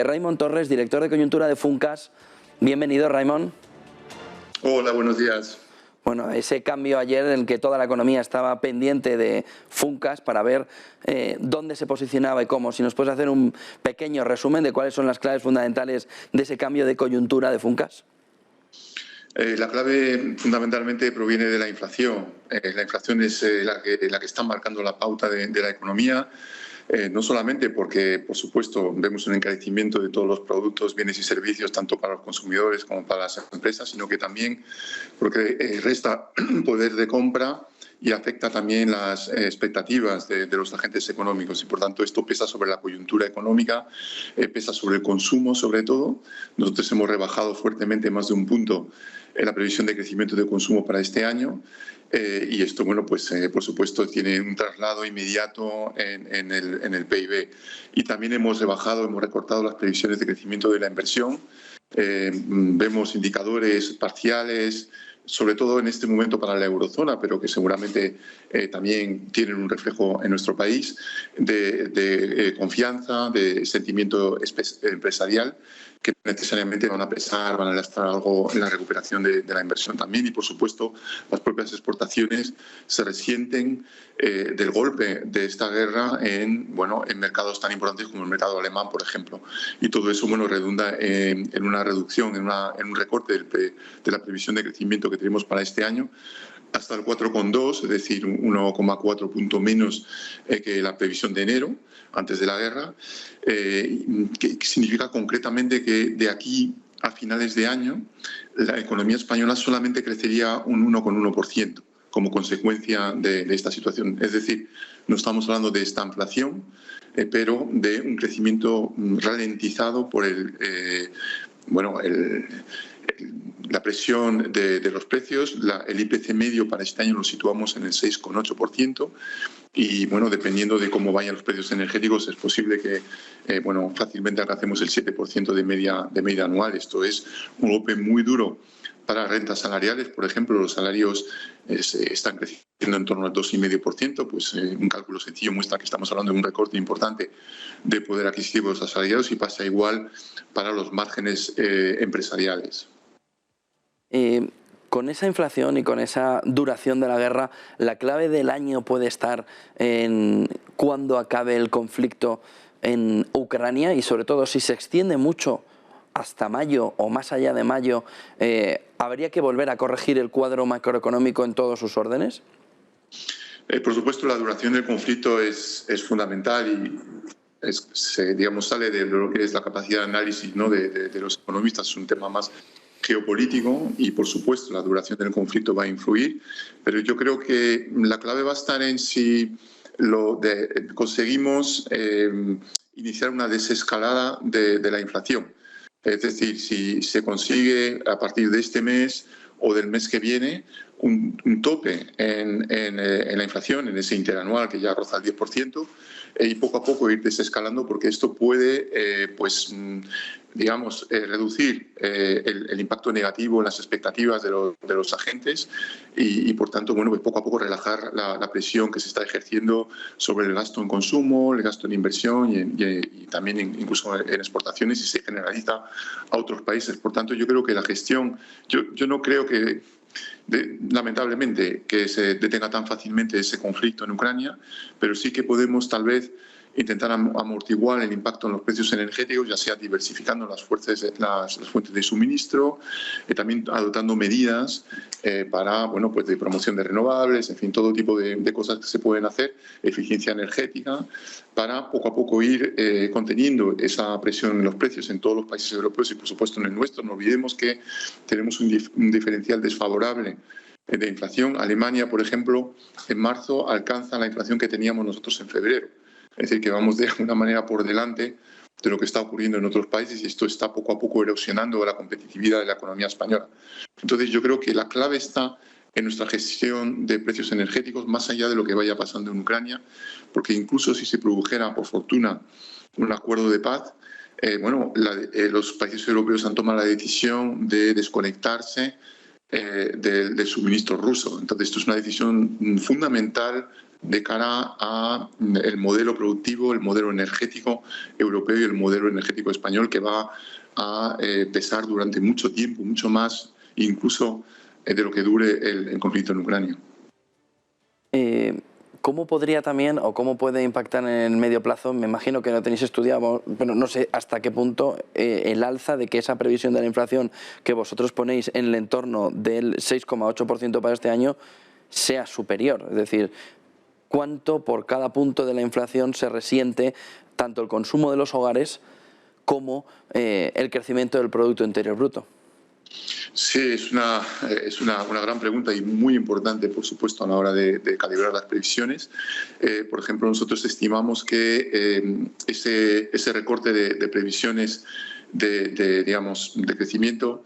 Raimon Torres, director de coyuntura de Funcas. Bienvenido, Raimon. Hola, buenos días. Bueno, ese cambio ayer en el que toda la economía estaba pendiente de Funcas para ver dónde se posicionaba y cómo. Si nos puedes hacer un pequeño resumen de cuáles son las claves fundamentales de ese cambio de coyuntura de Funcas. La clave fundamentalmente proviene de la inflación. La inflación es la que está marcando la pauta de la economía. No solamente porque, por supuesto, vemos un encarecimiento de todos los productos, bienes y servicios, tanto para los consumidores como para las empresas, sino que también porque resta poder de compra y afecta también las expectativas de los agentes económicos. Y, por tanto, esto pesa sobre la coyuntura económica, pesa sobre el consumo, sobre todo. Nosotros hemos rebajado fuertemente más de un punto en la previsión de crecimiento de consumo para este año. Y esto, bueno, pues por supuesto tiene un traslado inmediato en el PIB. Y también hemos recortado las previsiones de crecimiento de la inversión. Vemos indicadores parciales, sobre todo en este momento para la eurozona, pero que seguramente también tienen un reflejo en nuestro país, de confianza, de sentimiento empresarial, que necesariamente van a pesar, van a lastrar algo en la recuperación de la inversión también. Y, por supuesto, las propias exportaciones se resienten del golpe de esta guerra en mercados tan importantes como el mercado alemán, por ejemplo. Y todo eso, bueno, redunda en una reducción, en un recorte de la previsión de crecimiento que tenemos para este año, hasta el 4,2, es decir, 1,4 puntos menos que la previsión de enero, antes de la guerra, que significa concretamente que de aquí a finales de año la economía española solamente crecería un 1,1% como consecuencia de esta situación. Es decir, no estamos hablando de esta inflación, pero de un crecimiento ralentizado por la presión de los precios. El IPC medio para este año lo situamos en el 6,8%. Y, bueno, dependiendo de cómo vayan los precios energéticos, es posible que fácilmente alcancemos el 7% de media anual. Esto es un golpe muy duro para rentas salariales. Por ejemplo, los salarios están creciendo en torno al 2,5%. Pues un cálculo sencillo muestra que estamos hablando de un recorte importante de poder adquisitivo de los asalariados, y pasa igual para los márgenes empresariales. Con esa inflación y con esa duración de la guerra, la clave del año puede estar en cuándo acabe el conflicto en Ucrania, y sobre todo si se extiende mucho hasta mayo o más allá de mayo, ¿habría que volver a corregir el cuadro macroeconómico en todos sus órdenes? Por supuesto, la duración del conflicto es fundamental y sale de lo que es la capacidad de análisis, ¿no?, de los economistas. Es un tema más geopolítico y, por supuesto, la duración del conflicto va a influir, pero yo creo que la clave va a estar en si conseguimos iniciar una desescalada de la inflación. Es decir, si se consigue a partir de este mes o del mes que viene un tope en la inflación, en ese interanual que ya roza el 10%, y poco a poco ir desescalando, porque esto puede reducir el impacto negativo en las expectativas de los agentes y por tanto, pues poco a poco relajar la presión que se está ejerciendo sobre el gasto en consumo, el gasto en inversión y también incluso en exportaciones, y se generaliza a otros países. Por tanto, yo creo que la gestión, yo no creo que lamentablemente que se detenga tan fácilmente ese conflicto en Ucrania, pero sí que podemos tal vez intentar amortiguar el impacto en los precios energéticos, ya sea diversificando las fuentes de suministro, también adoptando medidas para de promoción de renovables, en fin, todo tipo de cosas que se pueden hacer, eficiencia energética, para poco a poco ir conteniendo esa presión en los precios en todos los países europeos y, por supuesto, en el nuestro. No olvidemos que tenemos un diferencial desfavorable de inflación. Alemania, por ejemplo, en marzo alcanza la inflación que teníamos nosotros en febrero. Es decir, que vamos de alguna manera por delante de lo que está ocurriendo en otros países, y esto está poco a poco erosionando la competitividad de la economía española. Entonces, yo creo que la clave está en nuestra gestión de precios energéticos, más allá de lo que vaya pasando en Ucrania, porque incluso si se produjera, por fortuna, un acuerdo de paz, los países europeos han tomado la decisión de desconectarse del suministro ruso. Entonces, esto es una decisión fundamental de cara a el modelo productivo, el modelo energético europeo y el modelo energético español, que va a pesar durante mucho tiempo, mucho más incluso de lo que dure el conflicto en Ucrania. ¿Cómo podría también o cómo puede impactar en el medio plazo? Me imagino que no tenéis estudiado, pero no sé hasta qué punto el alza de que esa previsión de la inflación que vosotros ponéis en el entorno del 6,8% para este año sea superior. Es decir, ¿cuánto por cada punto de la inflación se resiente tanto el consumo de los hogares como el crecimiento del Producto Interior Bruto? Sí, es una gran pregunta y muy importante, por supuesto, a la hora de calibrar las previsiones. Por ejemplo, nosotros estimamos que ese recorte de previsiones digamos, de crecimiento,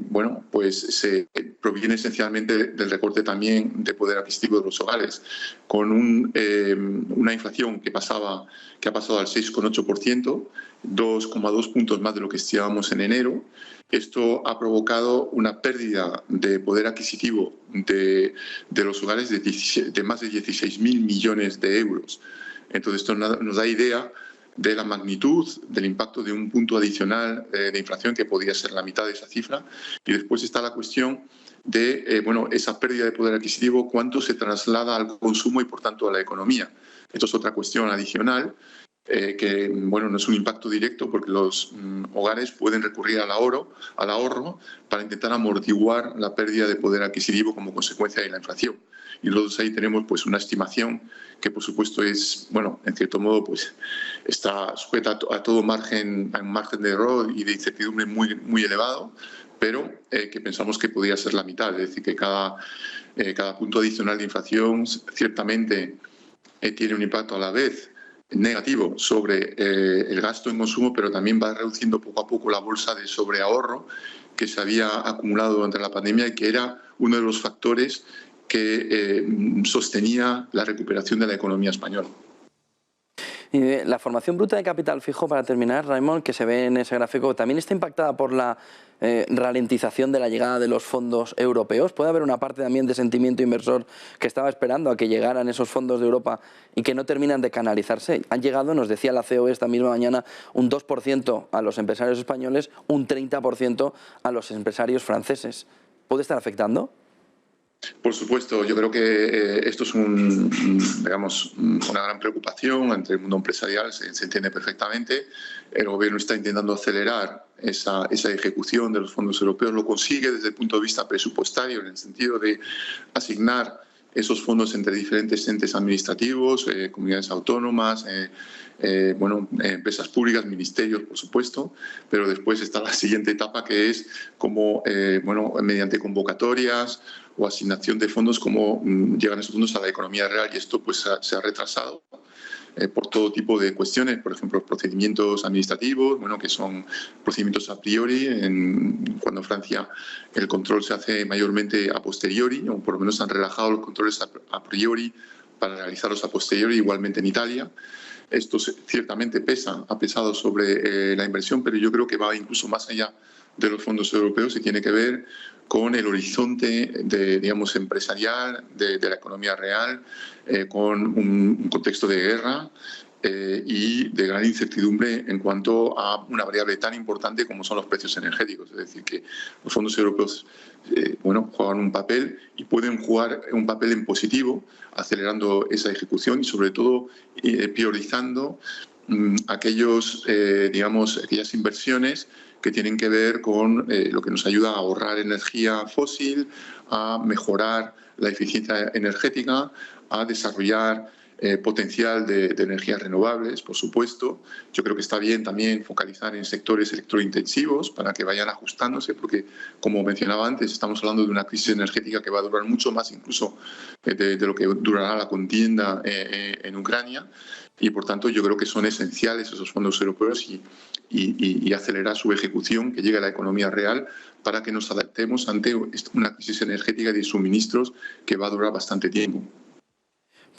bueno, pues se proviene esencialmente del recorte también de poder adquisitivo de los hogares, con una inflación que ha pasado al 6,8%, 2,2 puntos más de lo que estimábamos en enero. Esto ha provocado una pérdida de poder adquisitivo de los hogares de más de 16.000 millones de euros. Entonces, esto nos da idea de la magnitud del impacto de un punto adicional de inflación, que podría ser la mitad de esa cifra. Y después está la cuestión de bueno, esa pérdida de poder adquisitivo, cuánto se traslada al consumo y, por tanto, a la economía. Esto es otra cuestión adicional. Que bueno, no es un impacto directo, porque los hogares pueden recurrir al ahorro para intentar amortiguar la pérdida de poder adquisitivo como consecuencia de la inflación. Y nosotros ahí tenemos pues una estimación que, por supuesto, es, bueno, en cierto modo, pues está sujeta a todo margen de error y de incertidumbre muy elevado, pero que pensamos que podría ser la mitad. Es decir, que cada punto adicional de inflación ciertamente tiene un impacto a la vez negativo sobre el gasto en consumo, pero también va reduciendo poco a poco la bolsa de sobreahorro que se había acumulado durante la pandemia y que era uno de los factores que sostenía la recuperación de la economía española. Y la formación bruta de capital fijo, para terminar, Raimon, que se ve en ese gráfico, también está impactada por la ralentización de la llegada de los fondos europeos. ¿Puede haber una parte también de sentimiento inversor que estaba esperando a que llegaran esos fondos de Europa y que no terminan de canalizarse? Han llegado, nos decía la COE esta misma mañana, un 2% a los empresarios españoles, un 30% a los empresarios franceses. ¿Puede estar afectando? Por supuesto, yo creo que esto es digamos, una gran preocupación entre el mundo empresarial, se entiende perfectamente. El Gobierno está intentando acelerar esa ejecución de los fondos europeos, lo consigue desde el punto de vista presupuestario, en el sentido de asignar esos fondos entre diferentes entes administrativos, comunidades autónomas, bueno, empresas públicas, ministerios, por supuesto, pero después está la siguiente etapa, que es cómo, bueno, mediante convocatorias o asignación de fondos, cómo llegan esos fondos a la economía real, y esto pues se ha retrasado por todo tipo de cuestiones, por ejemplo, procedimientos administrativos, bueno, que son procedimientos a priori, cuando en Francia el control se hace mayormente a posteriori, o por lo menos han relajado los controles a priori para realizarlos a posteriori, igualmente en Italia. Esto ciertamente ha pesado sobre la inversión, pero yo creo que va incluso más allá de los fondos europeos y tiene que ver con el horizonte digamos, empresarial de la economía real, con un contexto de guerra y de gran incertidumbre en cuanto a una variable tan importante como son los precios energéticos. Es decir, que los fondos europeos bueno, juegan un papel y pueden jugar un papel en positivo, acelerando esa ejecución y, sobre todo, priorizando aquellas inversiones que tienen que ver con lo que nos ayuda a ahorrar energía fósil, a mejorar la eficiencia energética, a desarrollar potencial de energías renovables, por supuesto. Yo creo que está bien también focalizar en sectores electrointensivos para que vayan ajustándose, porque, como mencionaba antes, estamos hablando de una crisis energética que va a durar mucho más incluso de lo que durará la contienda en Ucrania, y por tanto yo creo que son esenciales esos fondos europeos y acelerar su ejecución, que llegue a la economía real, para que nos adaptemos ante una crisis energética y de suministros que va a durar bastante tiempo.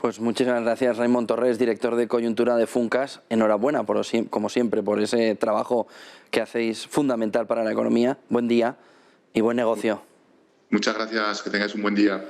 Pues muchísimas gracias, Raimon Torres, director de coyuntura de Funcas. Enhorabuena, como siempre, por ese trabajo que hacéis fundamental para la economía. Buen día y buen negocio. Muchas gracias, que tengáis un buen día.